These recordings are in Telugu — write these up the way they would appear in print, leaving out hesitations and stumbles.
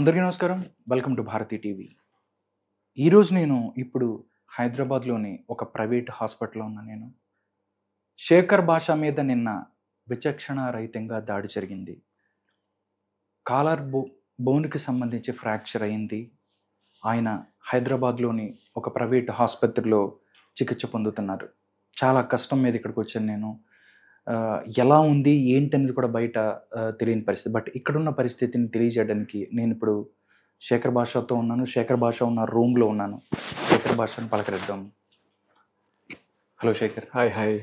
అందరికీ నమస్కారం. Welcome to Bharati TV. ఈరోజు నేను ఇప్పుడు హైదరాబాద్లోని ఒక ప్రైవేట్ హాస్పిటల్లో ఉన్నా. నేను శేఖర్ భాష మీద నిన్న విచక్షణ రహితంగా దాడి జరిగింది. కాలర్ బోన్కి సంబంధించి ఫ్రాక్చర్ అయింది. ఆయన హైదరాబాద్లోని ఒక ప్రైవేట్ ఆసుపత్రిలో చికిత్స పొందుతున్నారు. చాలా కష్టం మీద ఇక్కడికి వచ్చాను నేను. ఎలా ఉంది ఏంటనేది కూడా బయట తెలియని పరిస్థితి. బట్ ఇక్కడున్న పరిస్థితిని తెలియజేయడానికి నేను ఇప్పుడు శేఖర్ భాషతో ఉన్నాను. శేఖర్ భాష ఉన్న రూమ్లో ఉన్నాను. శేఖర్ భాషను పలకరిద్దాం. హలో శేఖర్. Hi hi.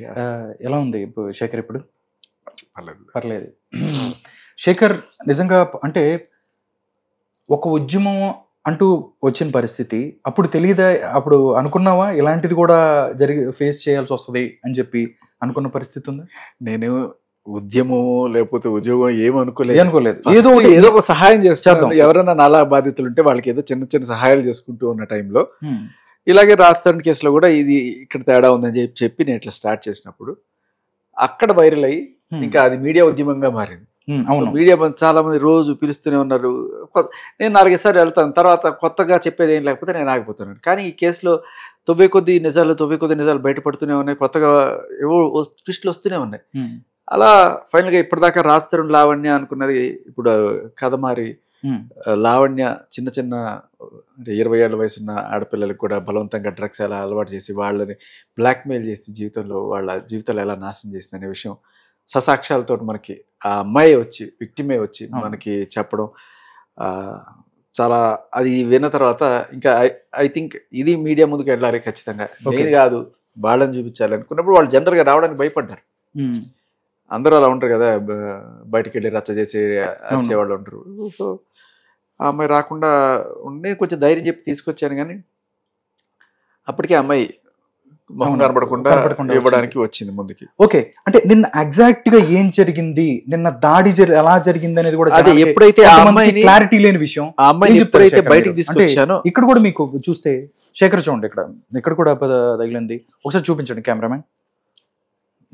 ఎలా ఉంది శేఖర్ ఇప్పుడు? పర్లేదు. శేఖర్, నిజంగా అంటే ఒక ఉద్యమం అంటూ వచ్చిన పరిస్థితి అప్పుడు తెలియదా? అప్పుడు అనుకున్నావా ఇలాంటిది కూడా ఫేస్ చేయాల్సి వస్తుంది అని చెప్పి అనుకున్న పరిస్థితి ఉందా? నేను ఉద్యమం లేకపోతే ఉద్యోగం ఏమనుకోలేదు. ఏదో ఒక సహాయం చేస్తాను. ఎవరైనా నాలా బాధితులు ఉంటే వాళ్ళకి ఏదో చిన్న చిన్న సహాయాలు చేసుకుంటూ ఉన్న టైంలో ఇలాగే రాజస్థాన్ కేసులో కూడా ఇది ఇక్కడ తేడా ఉందని చెప్పి నేను ఇట్లా స్టార్ట్ చేసినప్పుడు అక్కడ వైరల్ అయ్యి ఇంకా అది మీడియా ఉద్యమంగా మారింది. మీడియా చాలా మంది రోజు పిలుస్తూనే ఉన్నారు. నేను 4-5 సార్లు వెళ్తాను. తర్వాత కొత్తగా చెప్పేది ఏం లేకపోతే నేను ఆగిపోతున్నాను. కానీ ఈ కేసులో తొవ్వే కొద్ది నిజాలు బయటపడుతూనే ఉన్నాయి. కొత్తగా ఏవో ట్విస్టులు వస్తూనే ఉన్నాయి. అలా ఫైనల్గా ఇప్పటిదాకా రాజతరుణ్ లావణ్య అనుకున్నది ఇప్పుడు కథ మారి లావణ్య చిన్న అంటే 20 ఏళ్ల వయసున్న ఆడపిల్లలకు కూడా బలవంతంగా డ్రగ్స్ ఎలా అలవాటు చేసి వాళ్ళని బ్లాక్మెయిల్ చేసి వాళ్ళ జీవితాలు ఎలా నాశనం చేసింది అనే విషయం ససాక్ష్యాలతో మనకి ఆ అమ్మాయి విక్టిమే వచ్చి మనకి చెప్పడం చాలా, అది విన్న తర్వాత ఇంకా ఐ థింక్ ఇది మీడియా ముందుకు వెళ్ళాలి ఖచ్చితంగా. నేను కాదు వాళ్ళని చూపించాలి అనుకున్నప్పుడు వాళ్ళు జనరల్గా రావడానికి భయపడ్డారు. అందరూ అలా ఉంటారు కదా, బయటకు వెళ్ళి రచ్చ చేసి అరిచేవాళ్ళు ఉంటారు. సో ఆ అమ్మాయి రాకుండా నేను కొంచెం ధైర్యం చెప్పి తీసుకొచ్చాను. కానీ అప్పటికే అమ్మాయి మొహం కనపడకుండా ఇవ్వడానికి వచ్చింది ముందుకి. ఓకే, అంటే నిన్న ఎగ్జాక్ట్ గా ఏం జరిగింది, నిన్న దాడి ఎలా జరిగింది అనేది కూడా అదే ఎప్పుడైతే ఆ అమ్మాయి క్లారిటీ లేని విషయం ఆ అమ్మాయిని ఎప్పుడైతే బయటకు తీసుకొచ్చానో ఇక్కడ కూడా మీకు చూస్తే శేఖర్ చూడండి, ఇక్కడ కూడా తగిలింది. ఒకసారి చూపించండి కెమెరామెన్.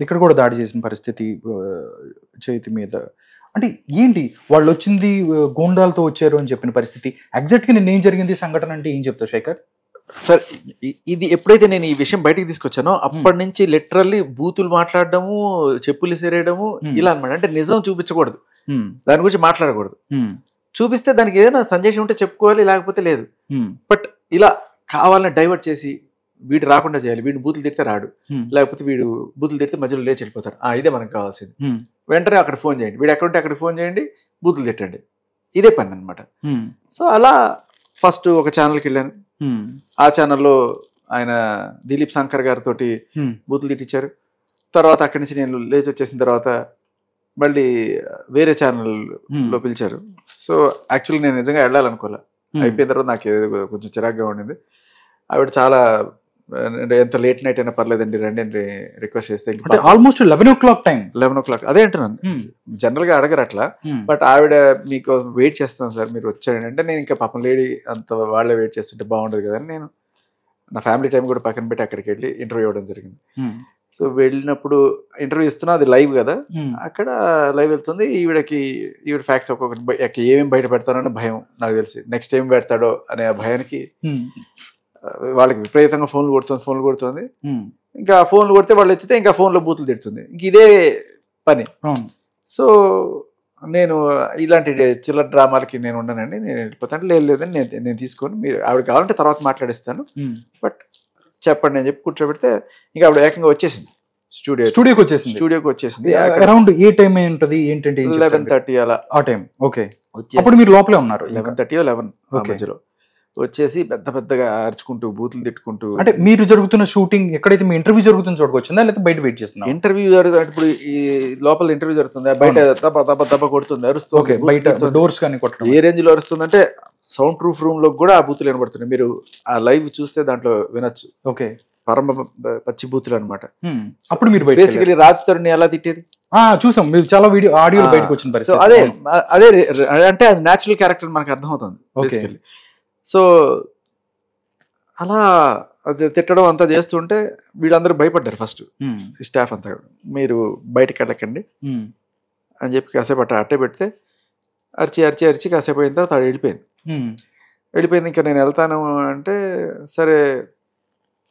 ఇక్కడ కూడా దాడి చేసిన పరిస్థితి చేతి మీద. అంటే ఏంటి వాళ్ళు వచ్చింది గూండాలతో వచ్చారు అని చెప్పిన పరిస్థితి. ఎగ్జాక్ట్ గా నిన్న ఏం జరిగింది సంఘటన అంటే ఏం చెప్తావు శేఖర్? సార్, ఇది ఎప్పుడైతే నేను ఈ విషయం బయటకు తీసుకొచ్చానో అప్పటి నుంచి లిటరల్లీ బూతులు మాట్లాడడము, చెప్పులు విసిరేయడము ఇలా అనమాట. అంటే నిజం చూపించకూడదు, దాని గురించి మాట్లాడకూడదు. చూపిస్తే దానికి ఏదైనా సందేశం ఉంటే చెప్పుకోవాలి, లేకపోతే లేదు. బట్ ఇలా కావాలని డైవర్ట్ చేసి వీడు రాకుండా చేయాలి. వీడిని బూతులు తిడితే రాడు, లేకపోతే వీడు బూతులు తిడితే మధ్యలో లేచి వెళ్ళిపోతాడు. ఇదే మనకు కావాల్సింది. వెంటనే అక్కడ ఫోన్ చేయండి, వీడు ఎక్కడుంటే అక్కడికి ఫోన్ చేయండి, బూతులు తిట్టండి. ఇదే పని అనమాట. సో అలా ఫస్ట్ ఒక ఛానల్కి వెళ్ళాను. ఆ ఛానల్లో ఆయన దిలీప్ శంకర్ గారితో బూతులు తిట్టించారు. తర్వాత అక్కడి నుంచి నేను లేచి వచ్చేసిన తర్వాత మళ్ళీ వేరే ఛానల్లో పిలిచారు. సో యాక్చువల్లీ నేను నిజంగా వెళ్ళాలనుకోలే. అయిపోయిన తర్వాత నాకు కొంచెం చిరాగ్గా ఉండింది. ఆవిడ చాలా ఎంత లేట్ నైట్ అయినా పర్లేదండి రండి అని రిక్వెస్ట్ చేస్తే ఆల్మోస్ట్ 11 o'clock టైం. 11 o'clock అదే అంటున్నాను. జనరల్ గా అడగరు అట్లా. బట్ ఆవిడ మీకు వెయిట్ చేస్తాను సార్ మీరు వచ్చారండి అంటే, నేను ఇంకా పాపం లేడీ అంత వాళ్ళే వెయిట్ చేస్తుంటే బాగుండదు కదా అని నేను నా ఫ్యామిలీ టైం కూడా పక్కన పెట్టి అక్కడికి వెళ్ళి ఇంటర్వ్యూ ఇవ్వడం జరిగింది. సో వెళ్ళినప్పుడు ఇంటర్వ్యూ ఇస్తున్నా, అది లైవ్ కదా, అక్కడ లైవ్ వెళ్తుంది. ఈవిడ ఫ్యాక్ట్స్ ఒక్కొక్కటి ఏమేమి బయట పెడతానో భయం నాకు తెలిసి, నెక్స్ట్ ఏం పెడతాడో అనే ఆ భయానికి వాళ్ళకి విపరీతంగా ఫోన్లు కొడుతుంది. ఇంకా ఫోన్లు కొడితే వాళ్ళు ఎత్తితే ఇంకా ఫోన్లో బూతులు తిడుతుంది. ఇంక ఇదే పని. సో నేను ఇలాంటి చిల్లర డ్రామాలకి నేను ఉండనండి, నేను వెళ్ళిపోతాను. లేదని నేను తీసుకొని మీరు ఆవిడ కావాలంటే తర్వాత మాట్లాడిస్తాను, బట్ చెప్పండి అని చెప్పి కూర్చోబెడితే ఇంకా ఆవిడ ఏకంగా వచ్చేసింది. స్టూడియోకి వచ్చేసింది. అరౌండ్ ఏ టైం ఉంటుంది ఏంటంటే 11:30 అలా ఆ టైం. ఓకే, అప్పుడు మీరు లోపలే ఉన్నారు. 11:30 11 మధ్యలో వచ్చేసి పెద్దగా అరుచుకుంటూ బూతులు తిట్టుకుంటూ. అంటే మీరు జరుగుతున్న షూటింగ్ ఎక్కడైతే మీ ఇంటర్వ్యూ జరుగుతుందో చోటుకొచ్చిందా, లేకపోతే బయట వెయిట్ చేస్తున్నా? ఇంటర్వ్యూ జరుగుతుంది. ఇప్పుడు ఈ లోపల ఇంటర్వ్యూ జరుగుతుంది, బయట దెబ్బ కొడుతుంది, అరుస్తుంది. బయట డోర్స్ కానీ కొట్టడం ఏ రేంజ్ లో అరుస్తుందంటే సౌండ్ ప్రూఫ్ రూమ్ లో కూడా ఆ బూతులు వినబడుతున్నాయి. మీరు ఆ లైవ్ చూస్తే దాంట్లో వినొచ్చు. ఓకే, పరమ పచ్చి బూతులు అనమాట. అప్పుడు మీరు బేసికలీ రాజ్ తరుణ్ ఎలా తిట్టేది చూసాం, మీరు చాలా ఆడియో బయటకు వచ్చిన. సో అదే అంటే అది న్యాచురల్ క్యారెక్టర్ మనకు అర్థమవుతుంది బేసికలీ. సో అలా అది తిట్టడం అంతా చేస్తుంటే వీళ్ళందరూ భయపడ్డారు ఫస్ట్, స్టాఫ్ అంతా. మీరు బయటకు వెళ్ళకండి అని చెప్పి కాసేపు అట్టే పెడితే అరిచి కాసేపు అయిన తర్వాత వెళ్ళిపోయింది. వెళ్ళిపోయింది. ఇంకా నేను వెళ్తాను అంటే సరే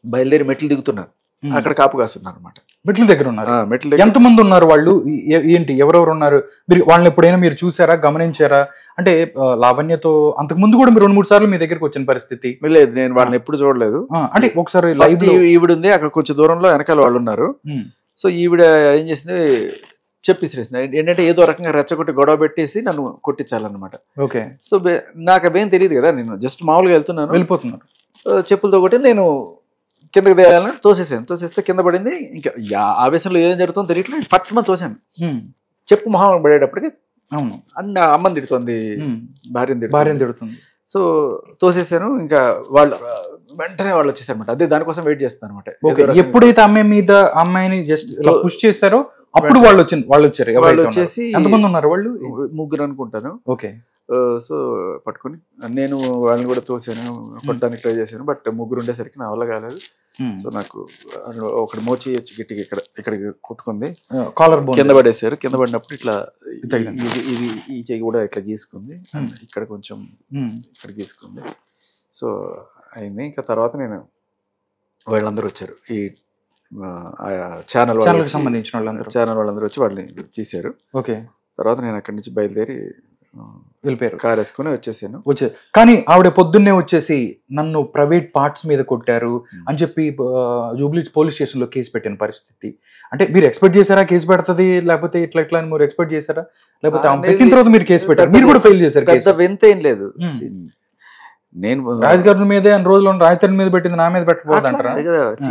బయలుదేరి మెట్లు దిగుతున్నాను. అక్కడ కాపు కాస్తున్నారు అనమాట. మెట్ల దగ్గర ఉన్నారు. మెట్ల దగ్గర ఎంతమంది ఉన్నారు వాళ్ళు? ఏంటి, ఎవరెవరు ఉన్నారు? మీరు వాళ్ళని ఎప్పుడైనా మీరు చూసారా, గమనించారా? అంటే లావణ్యతో అంతకు ముందు కూడా మీరు 2-3 సార్లు మీ దగ్గరికి వచ్చిన పరిస్థితి లేదు. నేను వాళ్ళని ఎప్పుడు చూడలేదు. అంటే ఒకసారి ఈవిడ ఉంది అక్కడ కొంచెం దూరంలో, వెనకాల వాళ్ళు ఉన్నారు. సో ఈవిడ ఏం చేసింది, చెప్పేసిరేసింది ఏంటంటే ఏదో రకంగా రెచ్చగొట్టి గొడవ పెట్టేసి నన్ను కొట్టించాలన్నమాట. ఓకే. సో నాకు అవేం తెలియదు కదా, నేను జస్ట్ మామూలుగా వెళ్తున్నాను, వెళ్ళిపోతున్నారు. చెప్పులతో కొట్టి నేను కిందకి దిగాలని తోసేసాను. తోసేస్తే కింద పడింది. ఇంకా ఆవేశంలో ఏం జరుగుతుందో తెలియట్లేదు, పట్టుమని తోసాను. చెప్పు మొహం పడేటప్పటికి అవును అన్న అమ్మని తిడుతుంది, భార్యని తిడుతుంది. సో తోసేసాను. ఇంకా వాళ్ళు వెంటనే వాళ్ళు వచ్చేసారు అనమాట. అదే దానికోసం వెయిట్ చేస్తాను అనమాట. ఎప్పుడైతే అమ్మాయిని జస్ట్ పుష్ చేశారో అప్పుడు వాళ్ళు వచ్చారు. వాళ్ళు వచ్చేసి ఎంతమంది ఉన్నారు? వాళ్ళు 3 అనుకుంటాను. ఓకే. సో పట్టుకొని నేను వాళ్ళని కూడా తోసాను, కొట్టడానికి ట్రై చేశాను. బట్ 3 ఉండేసరికి నా వల్ల కాలేదు. సో నాకు ఒకటి మోచి వచ్చి గట్టిగా ఇక్కడికి కొట్టుకుంది, కాలర్ కింద పడేసారు. కింద పడినప్పుడు ఇట్లా ఇది ఈ చెయ్యి కూడా ఇట్లా గీసుకుంది, ఇక్కడ కొంచెం ఇక్కడ గీసుకుంది. సో అయింది. ఇంకా తర్వాత నేను వాళ్ళందరూ వచ్చారు, ఈ ఛానల్ వాళ్ళందరూ వచ్చి వాళ్ళని తీశారు. ఓకే. తర్వాత నేను అక్కడి నుంచి బయలుదేరి వెళ్ళిపోయారు, కార్ వేసుకుని వచ్చేసాను. కానీ ఆవిడ పొద్దున్నే వచ్చేసి నన్ను ప్రైవేట్ పార్ట్స్ మీద కొట్టారు అని చెప్పి జూబ్లీ పోలీస్ స్టేషన్ లో కేసు పెట్టిన పరిస్థితి. అంటే మీరు ఎక్స్పెక్ట్ చేశారా కేసు పెడతది, లేకపోతే ఇట్లా అని మీరు ఎక్స్పెక్ట్ చేశారా? లేకపోతే పెట్టిన తర్వాత మీరు కేసు పెట్టారు, మీరు కూడా ఫెయిల్ చేశారు. పెద్ద వింత ఏం లేదు. నేను రాజ్ గారి మీదే అన్ని రోజులు రాజధాని మీద పెట్టింది, నా మీద పెట్టకూడదు అంటారా?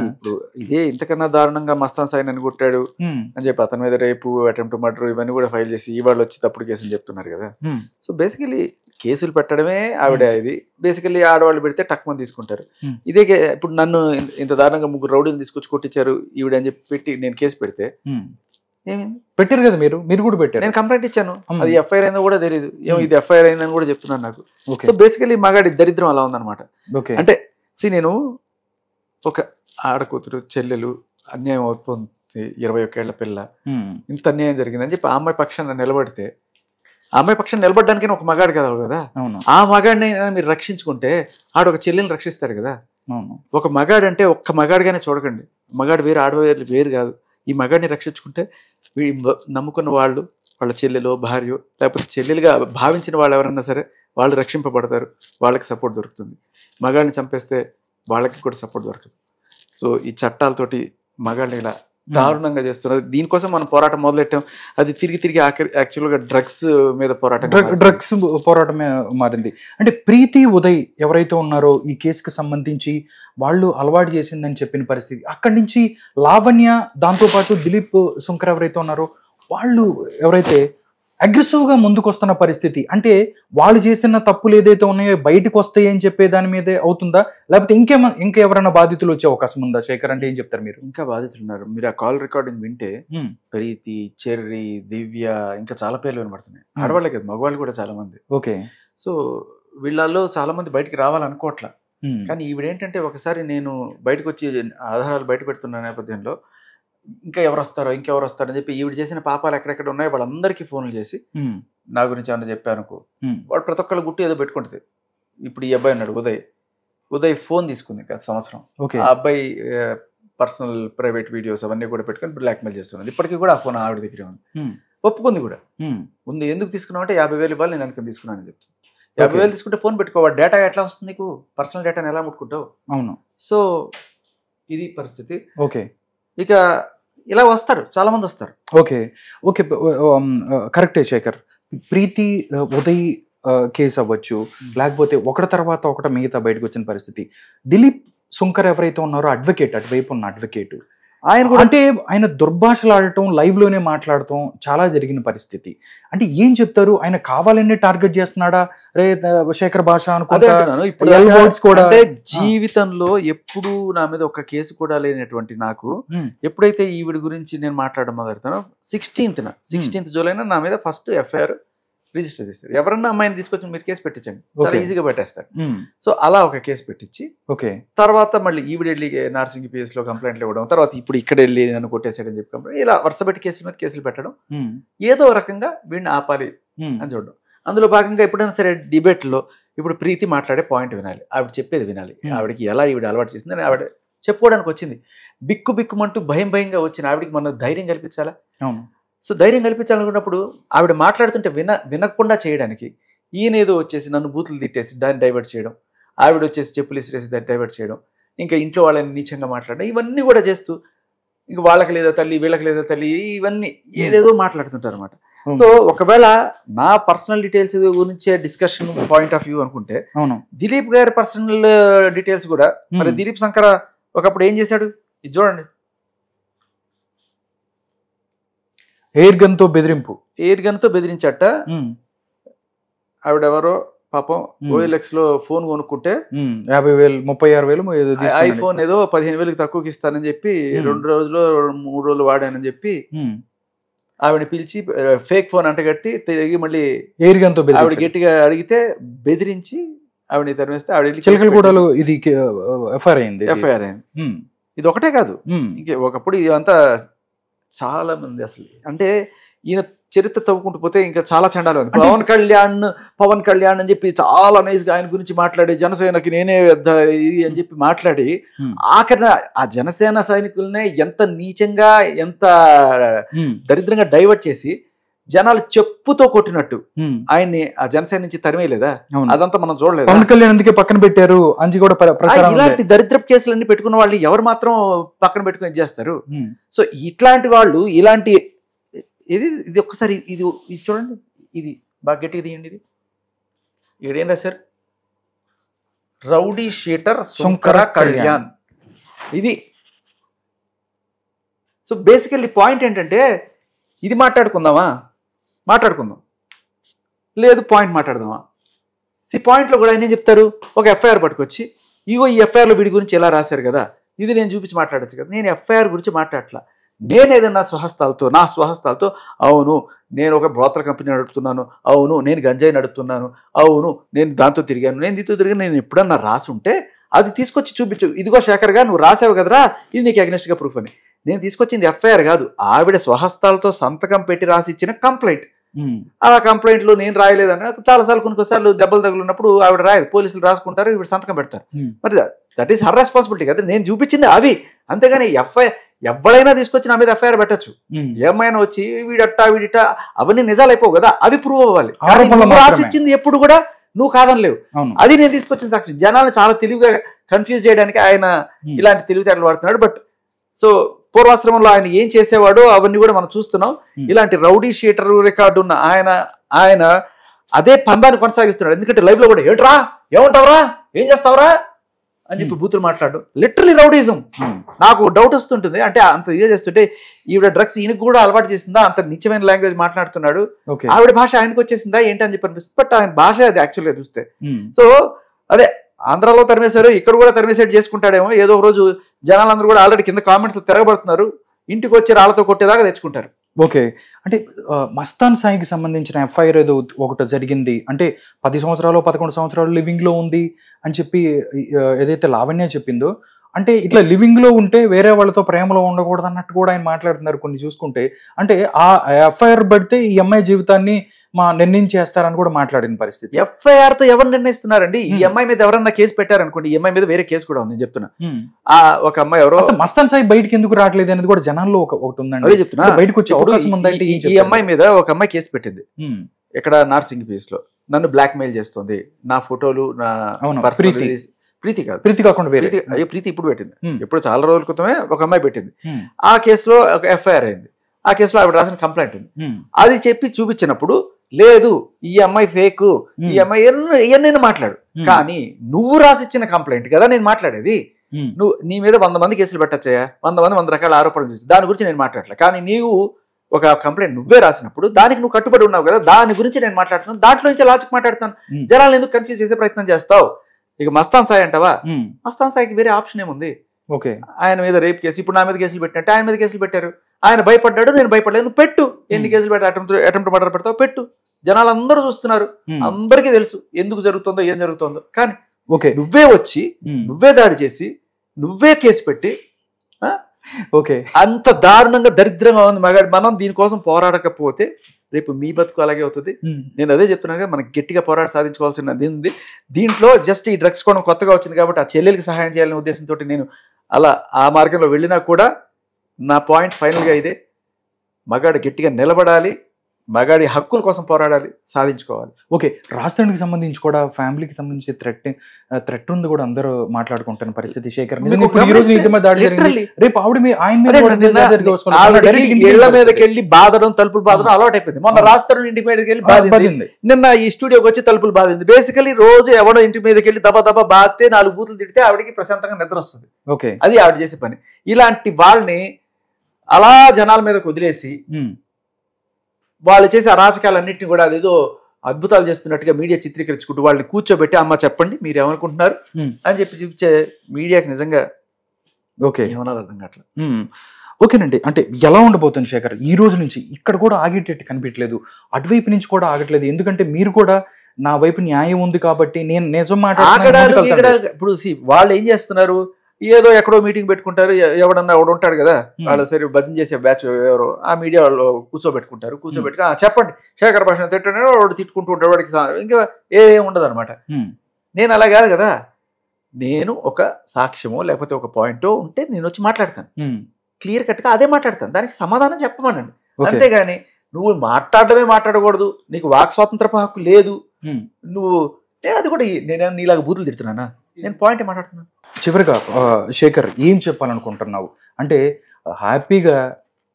ఇప్పుడు ఇదే ఇంతకన్నా దారుణంగా మస్తాన్ సాయి నన్ను కొట్టాడు అని చెప్పి అతని మీద రేపు, అటెంప్ట్ మర్డర్ ఇవన్నీ కూడా ఫైల్ చేసి ఇవాళ వచ్చి తప్పుడు కేసులు చెప్తున్నారు కదా. సో బేసికలీ కేసులు పెట్టడమే ఆవిడ. ఇది బేసికలీ ఆడవాళ్ళు పెడితే టక్మని తీసుకుంటారు. ఇదే ఇప్పుడు నన్ను ఇంత దారుణంగా 3 రౌడీలు తీసుకొచ్చి కొట్టించారు ఈవిడ అని చెప్పి పెట్టి నేను కేసు పెడితే ఏమైంది? పెట్టారు కదా మీరు కూడా పెట్టారు. నేను కంప్లైంట్ ఇచ్చాను, అది ఎఫ్ఐఆర్ అయిందో కూడా తెలియదు. ఏమో ఇది ఎఫ్ఐఆర్ అయిందని కూడా చెప్తున్నాను నాకు. సో బేసికలీ మగాడి దరిద్రం అలా ఉందన్నమాట. అంటే నేను ఒక ఆడకూతురు, చెల్లెలు అన్యాయం అవుతుంది, 21 ఏళ్ల పిల్ల, ఇంత అన్యాయం జరిగిందని చెప్పి ఆ అమ్మాయి పక్షాన్ని నిలబడితే, ఆ అమ్మాయి పక్షాన్ని నిలబడడానికి ఒక మగాడు కదా. ఆ మగాడిని మీరు రక్షించుకుంటే ఆడొక చెల్లెల్ని రక్షిస్తారు కదా. ఒక మగాడు అంటే ఒక్క మగాడిగానే చూడకండి, మగాడు వేరు, ఆడవాళ్ళు వేరు కాదు. ఈ మగాడిని రక్షించుకుంటే నమ్ముకున్న వాళ్ళు, వాళ్ళ చెల్లెలో భార్యో లేకపోతే చెల్లెలుగా భావించిన వాళ్ళు ఎవరన్నా సరే వాళ్ళు రక్షింపబడతారు, వాళ్ళకి సపోర్ట్ దొరుకుతుంది. మగాడిని చంపేస్తే వాళ్ళకి కూడా సపోర్ట్ దొరకదు. సో ఈ చట్టాలతోటి మగాడిని ఇలా దారుణంగా చేస్తున్నారు. దీనికోసం మనం పోరాటం మొదలెట్టాం. అది తిరిగి యాక్చువల్గా డ్రగ్స్ మీద డ్రగ్స్ పోరాటమే మారింది. అంటే ప్రీతి ఉదయ్ ఎవరైతే ఉన్నారో ఈ కేసుకు సంబంధించి వాళ్ళు అలవాటు చేసిందని చెప్పిన పరిస్థితి, అక్కడి నుంచి లావణ్య, దాంతోపాటు దిలీప్ శంకర్ ఎవరైతే ఉన్నారో వాళ్ళు ఎవరైతే అగ్రెసివ్ గా ముందుకు వస్తున్న పరిస్థితి, అంటే వాళ్ళు చేసిన తప్పులు ఏదైతే ఉన్నాయో బయటకు వస్తాయి అని చెప్పే దాని మీదే అవుతుందా, లేకపోతే ఇంకెవరైనా బాధితులు వచ్చే అవకాశం ఉందా? శేఖర్ అంటే ఏం చెప్తారు మీరు? ఇంకా బాధితులు ఉన్నారు. మీరు ఆ కాల్ రికార్డింగ్ వింటే ప్రీతి, చెర్రీ, దివ్య, ఇంకా చాలా పేర్లు వినబడుతున్నాయి. ఆడవాళ్ళే కదా, మగవాళ్ళు కూడా చాలా మంది. ఓకే. సో వీళ్ళల్లో చాలా మంది బయటికి రావాలనుకోవట్లా. కానీ ఈవిడేంటంటే ఒకసారి నేను బయటకు వచ్చి ఆధారాలు బయట పెడుతున్న నేపథ్యంలో ఇంకా ఎవరు వస్తారో అని చెప్పి ఈవిడ చేసిన పాపాలు ఎక్కడెక్కడ ఉన్నాయో వాళ్ళందరికీ ఫోన్లు చేసి నా గురించి ఏమన్నా చెప్పానుకో, వాడు ప్రతి ఒక్కళ్ళ గుట్టు ఏదో పెట్టుకుంటుంది. ఇప్పుడు ఈ అబ్బాయి ఉన్నాడు ఉదయ్ ఫోన్ తీసుకుంది గత సంవత్సరం. ఆ అబ్బాయి పర్సనల్ ప్రైవేట్ వీడియోస్ అవన్నీ కూడా పెట్టుకొని బ్లాక్మెయిల్ చేస్తున్నది. ఇప్పటికీ కూడా ఆ ఫోన్ ఆవిడ దగ్గరే ఉంది, ఒప్పుకుంది కూడా ఉంది. ఎందుకు తీసుకున్నావు అంటే 50,000 ఇవ్వాలి, నేను అందుకని తీసుకున్నానని చెప్తుంది. 50,000 తీసుకుంటే ఫోన్ పెట్టుకోవాలి, డేటా ఎట్లా వస్తుంది నీకు, పర్సనల్ డేటాని ఎలా ముట్టుకుంటావు? అవును. సో ఇది పరిస్థితి. ఓకే. ఇక ఇలా వస్తారు, చాలా మంది వస్తారు. ఓకే. కరెక్టే శేఖర్. ప్రీతి ఉదయ్ కేసు అవ్వచ్చు, లేకపోతే ఒకటి తర్వాత ఒకటి మిగతా బయటకు వచ్చిన పరిస్థితి. దిలీప్ శంకర్ ఎవరైతే ఉన్నారో అడ్వకేట్, అటువైపు ఉన్న అడ్వకేట్, ఆయన కూడా అంటే ఆయన దుర్భాషలాడటం, లైవ్ లోనే మాట్లాడటం చాలా జరిగిన పరిస్థితి. అంటే ఏం చెప్తారు? ఆయన కావాలనే టార్గెట్ చేస్తున్నాడా? రే శేఖర్ భాష అనుకుంటే జీవితంలో ఎప్పుడు నా మీద ఒక కేసు కూడా లేనటువంటి నాకు ఎప్పుడైతే ఈవిడ గురించి నేను మాట్లాడడం మొదలెడతానో 16th జూలైన నా మీద ఫస్ట్ ఎఫ్ఐఆర్ రిజిస్టర్ చేస్తారు. ఎవరన్నా అమ్మాయిని తీసుకొచ్చి మీరు కేసు పెట్టించండి, చాలా ఈజీగా పెట్టేస్తారు. సో అలా ఒక కేసు పెట్టించి తర్వాత మళ్ళీ ఈవిడ వెళ్ళి నార్సింగ్ పిఎస్ లో కంప్లైంట్లు ఇవ్వడం, తర్వాత ఇప్పుడు ఇక్కడ వెళ్ళి నన్ను కొట్టేసాడని చెప్పి కంప్లైంట్, ఇలా వరుసపెట్టి కేసుల మీద కేసులు పెట్టడం, ఏదో రకంగా వీడిని ఆపాలి అని చూడడం. అందులో భాగంగా ఎప్పుడైనా సరే డిబేట్లో ఇప్పుడు ప్రీతి మాట్లాడే పాయింట్ వినాలి, ఆవిడ చెప్పేది వినాలి, ఆవిడకి ఎలా ఈవిడ అలవాటు చేసిందని ఆవిడ చెప్పుకోవడానికి వచ్చింది. బిక్కుమంటూ భయంగా వచ్చిన ఆవిడకి మనం ధైర్యం కల్పించాలా? అవును. సో ధైర్యం కల్పించాలనుకున్నప్పుడు ఆవిడ మాట్లాడుతుంటే వినకుండా చేయడానికి ఈయన ఏదో వచ్చేసి నన్ను బూతులు తిట్టేసి దాన్ని డైవర్ట్ చేయడం, ఆవిడ వచ్చేసి చెప్పులు ఇసిరేసి దాన్ని డైవర్ట్ చేయడం, ఇంకా ఇంట్లో వాళ్ళని నీచంగా మాట్లాడడం, ఇవన్నీ కూడా చేస్తూ ఇంక వాళ్ళకి లేదా తల్లి వీళ్ళకి లేదా తల్లి ఇవన్నీ ఏదేదో మాట్లాడుతుంటారు అనమాట. సో ఒకవేళ నా పర్సనల్ డీటెయిల్స్ గురించే డిస్కషన్ పాయింట్ ఆఫ్ వ్యూ అనుకుంటే, దిలీప్ గారి పర్సనల్ డీటెయిల్స్ కూడా మరి దిలీప్ శంకర ఒకప్పుడు ఏం చేశాడు ఇది చూడండి. ఎయిర్ గన్ తో బెదిరించట. ఆవిడెవరో పాపం OLX లో ఫోన్ కొనుక్కుంటే 50,000 36,000 ఐఫోన్ ఏదో 15,000 తక్కువకి ఇస్తానని చెప్పి 2 రోజులు 3 రోజులు వాడానని చెప్పి ఆవిడని పిలిచి ఫేక్ ఫోన్ అంటగట్టి తిరిగి మళ్ళీ ఎయిర్ గన్ తో ఆవిడ గట్టిగా అడిగితే బెదిరించి ఆవిడని తరిమేస్తే ఆవిడ ఇది ఎఫ్ఐఆర్ అయింది. ఇది ఒకటే కాదు, ఇంకే ఒకప్పుడు ఇదంతా చాలా మంది అసలు అంటే ఈయన చరిత్ర తవ్వుకుంటూ పోతే ఇంకా చాలా చండాలు ఉంది. పవన్ కళ్యాణ్ అని చెప్పి చాలా నైస్గా ఆయన గురించి మాట్లాడి జనసేనకి నేనే ఇది అని చెప్పి మాట్లాడి ఆఖరిన ఆ జనసేన సైనికులనే ఎంత నీచంగా ఎంత దరిద్రంగా డైవర్ట్ చేసి జనాలు చెప్పుతో కొట్టినట్టు ఆయన్ని ఆ జనసేన నుంచి తరిమేయలేదా? అదంతా మనం చూడలేదు. పవన్ కళ్యాణ్ అందుకే పక్కన పెట్టారు అని కూడా ఇలాంటి దరిద్రపు కేసులన్నీ పెట్టుకున్న వాళ్ళు ఎవరు మాత్రం పక్కన పెట్టుకుని చేస్తారు? సో ఇట్లాంటి వాళ్ళు ఇలాంటి ఇది ఒక్కసారి ఇది చూడండి, ఇది బాగా గట్టిగా తీయండి. ఇది ఇక్కడేం రాశారు? Rowdy sheeter Shankara Kalyan. ఇది సో బేసికల్లీ పాయింట్ ఏంటంటే ఇది మాట్లాడుకుందాం, లేదు పాయింట్ మాట్లాడదామా? పాయింట్లో కూడా ఆయన ఏం చెప్తారు, ఒక ఎఫ్ఐఆర్ పట్టుకొచ్చి ఇగో ఈ ఎఫ్ఐఆర్లో వీడి గురించి ఎలా రాశారు కదా, ఇది నేను చూపించి మాట్లాడచ్చు కదా. నేను ఎఫ్ఐఆర్ గురించి మాట్లాడట్లా, నేను ఏదన్నా నా స్వహస్తాలతో అవును నేను ఒక బ్రోతల కంపెనీ నడుపుతున్నాను, అవును నేను గంజాయి నడుపుతున్నాను, అవును నేను దాంతో తిరిగాను, నేను ఎప్పుడన్నా రాసి ఉంటే అది తీసుకొచ్చి చూపించు, ఇదిగో శేఖర్గా నువ్వు రాసావు కదరా ఇది నీకు అగ్నెస్ట్గా ప్రూఫ్ అని. నేను తీసుకొచ్చింది ఎఫ్ఐఆర్ కాదు, ఆవిడ స్వహస్తాలతో సంతకం పెట్టి రాసి ఇచ్చిన కంప్లైంట్. ఆ కంప్లైంట్లో నేను రాయలేదని చాలాసార్లు కొన్నిసార్లు దెబ్బలు తగులున్నప్పుడు ఆవిడ రాయదు, పోలీసులు రాసుకుంటారు, ఇవి సంతకం పెడతారు. మరి దట్ ఈస్ హర్ రెస్పాన్సిబిలిటీ కదా. నేను చూపించింది అవి, అంతేగాని ఎవరైనా తీసుకొచ్చి నా మీద ఎఫ్ఐఆర్ పెట్టచ్చు. ఏమైనా వచ్చి వీడిట అవన్నీ నిజాలు అయిపోవు కదా, అవి ప్రూవ్ అవ్వాలి. రాసిచ్చింది ఎప్పుడు కూడా నువ్వు కాదనలేవు, అది నేను తీసుకొచ్చిన సాక్షి. జనాలను చాలా తెలివిగా కన్ఫ్యూజ్ చేయడానికి ఆయన ఇలాంటి తెలివితేటలు వాడుతున్నాడు. బట్ సో పూర్వాశ్రమంలో ఆయన ఏం చేసేవాడో అవన్నీ కూడా మనం చూస్తున్నాం. ఇలాంటి రౌడీ షీటర్ రికార్డు ఉన్న ఆయన అదే పందాన్ని కొనసాగిస్తున్నాడు. ఎందుకంటే లైవ్ లో కూడా ఏంట్రా, ఏమంటావురా, ఏం చేస్తావురా అని చెప్పి బూతులు మాట్లాడు, లిటరలీ రౌడీజం. నాకు డౌట్ వస్తుంటుంది, అంటే అంత ఇదే చేస్తుంటే ఈవిడ డ్రగ్స్ ఈయనకు కూడా అలవాటు చేసిందా, అంత నిత్యమైన లాంగ్వేజ్ మాట్లాడుతున్నాడు, ఆవిడ భాష ఆయనకు వచ్చేసిందా ఏంటి అని చెప్పి అనిపిస్తుంది. బట్ ఆయన భాష అది యాక్చువల్గా చూస్తే. సో అదే ఆంధ్రాలో తరిమేశారు, ఇక్కడ కూడా తరిమేసేట్ చేసుకుంటాడేమో. ఏదో ఒక రోజు జనాలందరూ కూడా ఆల్రెడీ కింద కామెంట్స్ తిరగబడుతున్నారు, ఇంటికి వచ్చి రాళ్లతో కొట్టేదాకా తెచ్చుకుంటారు. ఓకే, అంటే మస్తాన్ సాయికి సంబంధించిన ఎఫ్ఐఆర్ ఏదో ఒకటి జరిగింది, అంటే 10 సంవత్సరాలు 11 సంవత్సరాలు లివింగ్ లో ఉంది అని చెప్పి ఏదైతే లావణ్య చెప్పిందో, అంటే ఇట్లా లివింగ్ లో ఉంటే వేరే వాళ్ళతో ప్రేమలో ఉండకూడదు అన్నట్టు కూడా ఆయన మాట్లాడుతున్నారు కొన్ని చూసుకుంటే. అంటే ఆ ఎఫ్ఐఆర్ పడితే ఈ అమ్మాయి జీవితాన్ని నిర్ణయించేస్తారని కూడా మాట్లాడిన పరిస్థితి. ఎఫ్ఐఆర్ తో ఎవరు నిర్ణయిస్తున్నారండి? ఈ అమ్మాయి మీద ఎవరన్నా కేసు పెట్టారనుకోండి, ఈ అమ్మాయి మీద వేరే కేసు కూడా ఉంది చెప్తున్నా. ఒక అమ్మాయి ఎవరో మస్తాన్ సాయి బయటకి ఎందుకు రావట్లేదు అనేది కూడా జనాల్లో ఒకటి ఉందండి. అదే చెప్తున్నా, బయటకు వచ్చే అవకాశం ఉందంటే ఈ అమ్మాయి మీద ఒక అమ్మాయి కేసు పెట్టింది ఇక్కడ నార్సింగ్ పీస్ లో. నన్ను బ్లాక్ మెయిల్ చేస్తుంది, నా ఫోటోలు, నా ప్రీతి కాదు, ప్రీతి కాకుండా ప్రీతి ఇప్పుడు పెట్టింది, ఇప్పుడు చాలా రోజుల క్రితమే ఒక అమ్మాయి పెట్టింది. ఆ కేసులో ఒక ఎఫ్ఐఆర్ అయింది, ఆ కేసులో ఆవిడ రాసిన కంప్లైంట్ ఉంది. అది చెప్పి చూపించినప్పుడు లేదు ఈ అమ్మాయి ఫేక్, ఈ అమ్మాయి ఎన్నైనా మాట్లాడు, కానీ నువ్వు రాసిచ్చిన కంప్లైంట్ కదా నేను మాట్లాడేది. నువ్వు నీ మీద 100 మంది కేసులు పెట్టచ్చా, 100 మంది 100 రకాల ఆరోపణలు చేసి దాని గురించి నేను మాట్లాడలే. కానీ నీవు ఒక కంప్లైంట్ నువ్వే రాసినప్పుడు దానికి నువ్వు కట్టుబడి ఉన్నావు కదా, దాని గురించి నేను మాట్లాడుతున్నాను, దాంట్లో నుంచి లాజిక్ మాట్లాడుతాను. జనాలను ఎందుకు కన్ఫ్యూజ్ చేసే ప్రయత్నం చేస్తావు? ఇక మస్తాన్ సాయి అంటావా, మస్తాన్ సాయికి వేరే ఆప్షన్ ఏముంది? ఓకే, ఆయన మీద రేప్ కేసు, ఇప్పుడు నా మీద కేసులు పెట్టినట్టు ఆయన మీద కేసులు పెట్టారు, ఆయన భయపడ్డాడు, నేను భయపడలేదు. నువ్వు పెట్టు, ఎన్ని కేసులు పెట్టారు, అటెంప్ట్ మర్డర్ పెడతావు పెట్టు, జనాలు అందరూ చూస్తున్నారు, అందరికీ తెలుసు ఎందుకు జరుగుతుందో ఏం జరుగుతుందో. కానీ నువ్వే వచ్చి నువ్వే దాడి చేసి నువ్వే కేసు పెట్టి ఓకే. అంత దారుణంగా దరిద్రంగా ఉంది మగాడి. మనం దీనికోసం పోరాడకపోతే రేపు మీ బతుకు అలాగే అవుతుంది. నేను అదే చెప్తున్నాను, మనకి గట్టిగా పోరాట సాధించుకోవాల్సినది ఉంది. దీంట్లో జస్ట్ ఈ డ్రగ్స్ కూడా కొత్తగా వచ్చింది కాబట్టి ఆ చెల్లెలకి సహాయం చేయాలనే ఉద్దేశంతో నేను అలా ఆ మార్గంలో వెళ్ళినా కూడా నా పాయింట్ ఫైనల్గా ఇదే, మగాడు గట్టిగా నిలబడాలి, మగాడి హక్కుల కోసం పోరాడాలి, సాధించుకోవాలి. ఓకే. రాష్ట్రానికి సంబంధించి కూడా ఫ్యామిలీకి సంబంధించి థ్రెట్ ఉంది కూడా అందరూ మాట్లాడుకుంటున్న పరిస్థితి. శేఖర్ రేపు ఇళ్ల మీదకి వెళ్ళి బాధడం, తలుపులు బాధడం అలవాటు అయిపోయింది. మొన్న రాష్ట్రం ఇంటి మీదకి వెళ్ళి బాధింది, నిన్న ఈ స్టూడియోకి వచ్చి తలుపులు బాధింది. బేసికలీ రోజు ఎవడో ఇంటి మీదకి వెళ్ళి దబా దబా బాధితే 4 బూతులు తిడితే ఆవిడకి ప్రశాంతంగా నిద్ర వస్తుంది. ఓకే, అది ఆవిడ చేసే పని. ఇలాంటి వాళ్ళని అలా జనాల మీదకి వదిలేసి వాళ్ళు చేసే అరాచకాలన్నింటినీ కూడా అదేదో అద్భుతాలు చేస్తున్నట్టుగా మీడియా చిత్రీకరించుకుంటూ వాళ్ళని కూర్చోబెట్టి అమ్మ చెప్పండి మీరు ఏమనుకుంటున్నారు అని చెప్పి చూపించే మీడియాకి నిజంగా ఓకే ఏమన్నా అర్థం కావట్లేదు. ఓకేనండి. అంటే ఎలా ఉండబోతుంది శేఖర్ ఈ రోజు నుంచి? ఇక్కడ కూడా ఆగేటట్టు కనిపించలేదు, అటువైపు నుంచి కూడా ఆగట్లేదు. ఎందుకంటే మీరు కూడా నా వైపు న్యాయం ఉంది కాబట్టి నేను నిజం మాట్లాడాలి. ఇప్పుడు వాళ్ళు ఏం చేస్తున్నారు, ఏదో ఎక్కడో మీటింగ్ పెట్టుకుంటారు, ఎవడన్నా ఎవడు ఉంటాడు కదా వాళ్ళు సరే భజన చేసే బ్యాచ్ ఎవరో ఆ మీడియా వాళ్ళు కూర్చోబెట్టుకుంటారు. కూర్చోబెట్టుకు చెప్పండి శేఖర్ భాషను తిట్టాడు, వాడు తిట్టుకుంటూ ఉంటాడు, వాడికి ఇంకా ఏం ఉండదు అనమాట. నేను అలా కాదు కదా, నేను ఒక సాక్ష్యమో లేకపోతే ఒక పాయింటో ఉంటే నేను వచ్చి మాట్లాడతాను, క్లియర్ కట్గా అదే మాట్లాడతాను, దానికి సమాధానం చెప్పమనండి. అంతేగాని నువ్వు మాట్లాడడమే మాట్లాడకూడదు, నీకు వాక్ స్వాతంత్రపు హక్కు లేదు, నువ్వు నేను అది కూడా నేను నీలాగా బూతులు తిడుతున్నానా, నేను పాయింట్ మాట్లాడుతున్నాను. చివరిగా శేఖర్ ఏం చెప్పాలనుకుంటున్నావు? అంటే హ్యాపీగా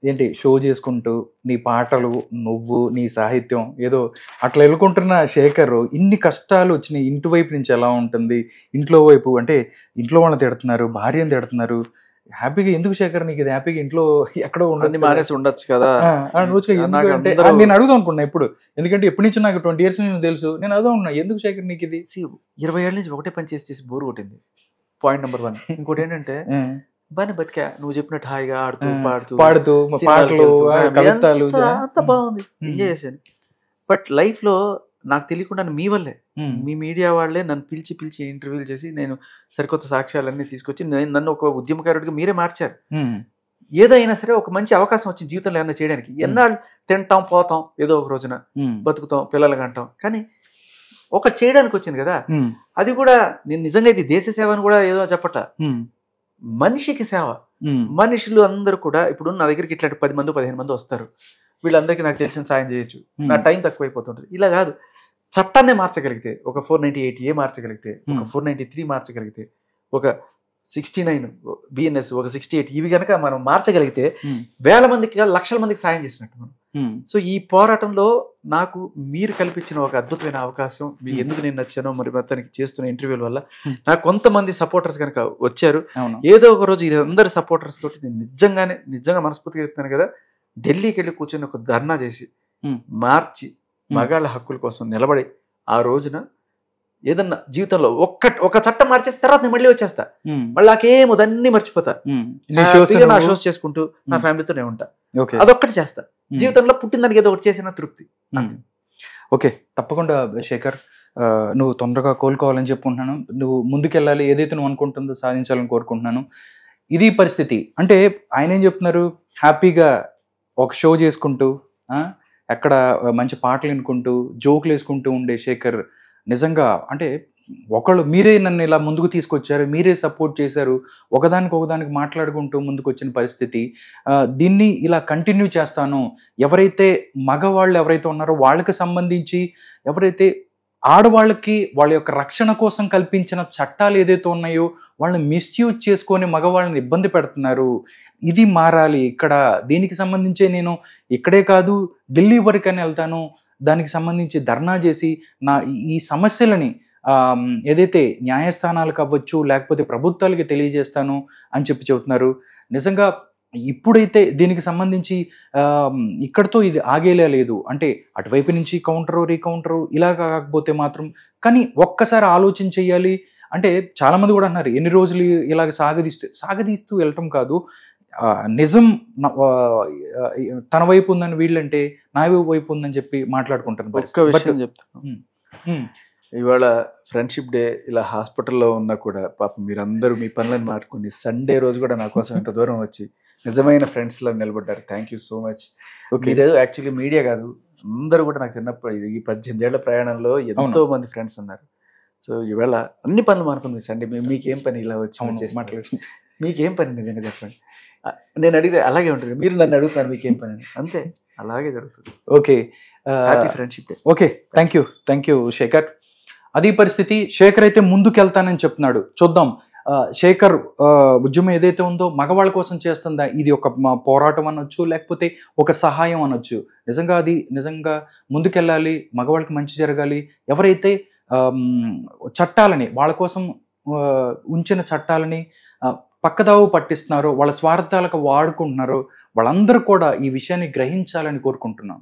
ఏంటి షో చేసుకుంటూ నీ పాటలు, నువ్వు, నీ సాహిత్యం ఏదో అట్లా వెళ్ళుకుంటున్న శేఖర్ ఇన్ని కష్టాలు వచ్చినాయి. ఇంటి వైపు నుంచి ఎలా ఉంటుంది, ఇంట్లో వైపు అంటే ఇంట్లో వాళ్ళని తిడుతున్నారు, భార్యను తిడుతున్నారు, హ్యాపీగా ఎందుకు శేఖర్ నీకు ఇది హ్యాపీగా ఇంట్లో ఎక్కడో ఉండదు, మానేసి ఉండొచ్చు కదా? అంటే నేను అడుగుదాం అనుకున్నా ఇప్పుడు, ఎందుకంటే ఎప్పటి నుంచి నాకు 20 years నుంచి తెలుసు, నేను అడుగుదాం ఉన్నా ఎందుకు శేఖర్ నీకు ఇది 20 ఏళ్ళ నుంచి ఒకటే పని చేసి బోరు కొట్టింది. Point number 1. ఇంకోటి ఏంటంటే బాగా బతికా, నువ్వు చెప్పినట్టు హాయిగా ఆడుతూ పాడుతూ పాటలు కవితలు అంత బాగుంది, ఎంజాయ్ చేశాను. బట్ లైఫ్ లో నాకు తెలియకుండా మీ వల్లే, మీ మీడియా వాళ్ళే నన్ను పిలిచి ఇంటర్వ్యూలు చేసి నేను సరికొత్త సాక్ష్యాలన్నీ తీసుకొచ్చి నన్ను ఒక ఉద్యమకారుడిగా మీరే మార్చారు. ఏదైనా సరే ఒక మంచి అవకాశం వచ్చింది జీవితంలో ఏమైనా చేయడానికి. ఎన్నాళ్ళు తింటాం పోతాం, ఏదో ఒక రోజున బతుకుతాం, పిల్లలకి అంటాం, కానీ ఒకటి చేయడానికి వచ్చింది కదా. అది కూడా నేను నిజంగా ఇది దేశ సేవ అని కూడా ఏదో చెప్పట్లా, మనిషికి సేవ. మనుషులు అందరూ కూడా ఇప్పుడు నా దగ్గరికి ఇట్లాంటి 10 మంది 15 మంది వస్తారు, వీళ్ళందరికీ నాకు తెలిసిన సాయం చేయొచ్చు, నా టైం తక్కువైపోతుంటుంది. ఇలా కాదు, చట్టాన్నే మార్చగలిగితే, ఒక 498A మార్చగలిగితే, ఒక 493 మార్చగలిగితే, ఒక 69 BNS, ఒక 68 ఇవి కనుక మనం మార్చగలిగితే వేల మందికి లక్షల మందికి సాయం చేసినట్టు మనం. సో ఈ పోరాటంలో నాకు మీరు కల్పించిన ఒక అద్భుతమైన అవకాశం, మీకు ఎందుకు నేను నచ్చానో మరి మొత్తానికి చేస్తున్న ఇంటర్వ్యూల వల్ల నాకు కొంతమంది సపోర్టర్స్ కనుక వచ్చారు. ఏదో ఒక రోజు అందరి సపోర్టర్స్ తోటి నేను నిజంగా మనస్ఫూర్తిగా చెప్తాను కదా, ఢిల్లీకి వెళ్ళి కూర్చొని ఒక ధర్నా చేసి మార్చి మగాళ్ళ హక్కుల కోసం నిలబడి ఆ రోజున ఏదన్నా జీవితంలో ఒక చట్టం మార్చేసిన తర్వాత నేను మళ్ళీ వచ్చేస్తా, మళ్ళీ నాకేమో దాన్ని మర్చిపోతా, నా షోస్ చేసుకుంటూ నా ఫ్యామిలీతోనే ఉంటా, అదొక్కటి చేస్తా. జీవితంలో పుట్టిన దానికి ఏదో ఒకటి చేసిన తృప్తి. ఓకే, తప్పకుండా శేఖర్, నువ్వు తొందరగా కోలుకోవాలని చెప్పుకుంటున్నాను. నువ్వు ముందుకెళ్ళాలి, ఏదైతే నువ్వు అనుకుంటుందో సాధించాలని కోరుకుంటున్నాను. ఇది పరిస్థితి. అంటే ఆయన ఏం చెప్తున్నారు, హ్యాపీగా ఒక షో చేసుకుంటూ ఎక్కడ మంచి పాటలు వినుకుంటూ జోకులు వేసుకుంటూ ఉండే శేఖర్ నిజంగా అంటే ఒకళ్ళు మీరే నన్ను ఇలా ముందుకు తీసుకొచ్చారు, మీరే సపోర్ట్ చేశారు, ఒకదానికి మాట్లాడుకుంటూ ముందుకు వచ్చిన పరిస్థితి. దీన్ని ఇలా కంటిన్యూ చేస్తాను. ఎవరైతే మగవాళ్ళు ఎవరైతే ఉన్నారో వాళ్ళకి సంబంధించి, ఎవరైతే ఆడవాళ్ళకి వాళ్ళ యొక్క రక్షణ కోసం కల్పించిన చట్టాలు ఏదైతే ఉన్నాయో వాళ్ళని మిస్యూజ్ చేసుకొని మగవాళ్ళని ఇబ్బంది పెడుతున్నారు, ఇది మారాలి. ఇక్కడ దీనికి సంబంధించే నేను ఇక్కడే కాదు ఢిల్లీ వరకని వెళ్తాను, దానికి సంబంధించి ధర్నా చేసి నా ఈ సమస్యలని ఏదైతే న్యాయస్థానాలకు అవ్వచ్చు లేకపోతే ప్రభుత్వాలకి తెలియజేస్తాను అని చెప్తున్నారు. నిజంగా ఇప్పుడైతే దీనికి సంబంధించి ఇక్కడతో ఇది ఆగేలా లేదు. అంటే అటువైపు నుంచి కౌంటరు రీకౌంటరు ఇలా కాకపోతే మాత్రం, కానీ ఒక్కసారి ఆలోచన చెయ్యాలి. అంటే చాలామంది కూడా అన్నారు ఎన్ని రోజులు ఇలాగ సాగదీస్తూ వెళ్ళటం కాదు, నిజం తన వైపు ఉందని వీళ్ళంటే నా వైపు ఉందని చెప్పి మాట్లాడుకుంటాను. ఒక్క విషయం చెప్తాను, ఇవాళ ఫ్రెండ్షిప్ డే ఇలా హాస్పిటల్లో ఉన్నా కూడా పాపం మీరందరూ మీ పనులను మార్చుకుని సండే రోజు కూడా నా కోసం ఇంత దూరం వచ్చి నిజమైన ఫ్రెండ్స్ లా నిలబడ్డారు. Thank you so much. మీరేదో యాక్చువల్లీ మీడియా కాదు, అందరూ కూడా నాకు చిన్నప్పుడు ఈ 18 ఏళ్ల ప్రయాణంలో ఎంతో మంది ఫ్రెండ్స్ ఉన్నారు. సో ఇవాళ అన్ని పనులు మానుకుంది సండే. మీకేం పని ఇలా వచ్చి మాట్లాడి మీకేం పని నిజంగా చెప్పండి. నేను అడిగితే అలాగే ఉంటుంది, మీరు నన్ను అడుగుతారు మీకేం పని అని, అంతే అలాగే జరుగుతుంది. Okay, happy friendship day. Okay, thank you Shekhar. అది పరిస్థితి. శేఖర్ అయితే ముందుకెళ్తానని చెప్తున్నాడు. చూద్దాం శేఖర్ ఉద్యమం ఏదైతే ఉందో మగవాళ్ళ కోసం చేస్తుందా, ఇది ఒక పోరాటం అనొచ్చు, లేకపోతే ఒక సహాయం అనొచ్చు. నిజంగా ముందుకెళ్ళాలి, మగవాళ్ళకి మంచి జరగాలి. ఎవరైతే చట్టాలని వాళ్ళ కోసం ఉంచిన చట్టాలని పక్కదావు పట్టిస్తున్నారో, వాళ్ళ స్వార్థాలకు వాడుకుంటున్నారో వాళ్ళందరూ కూడా ఈ విషయాన్ని గ్రహించాలని కోరుకుంటున్నాం.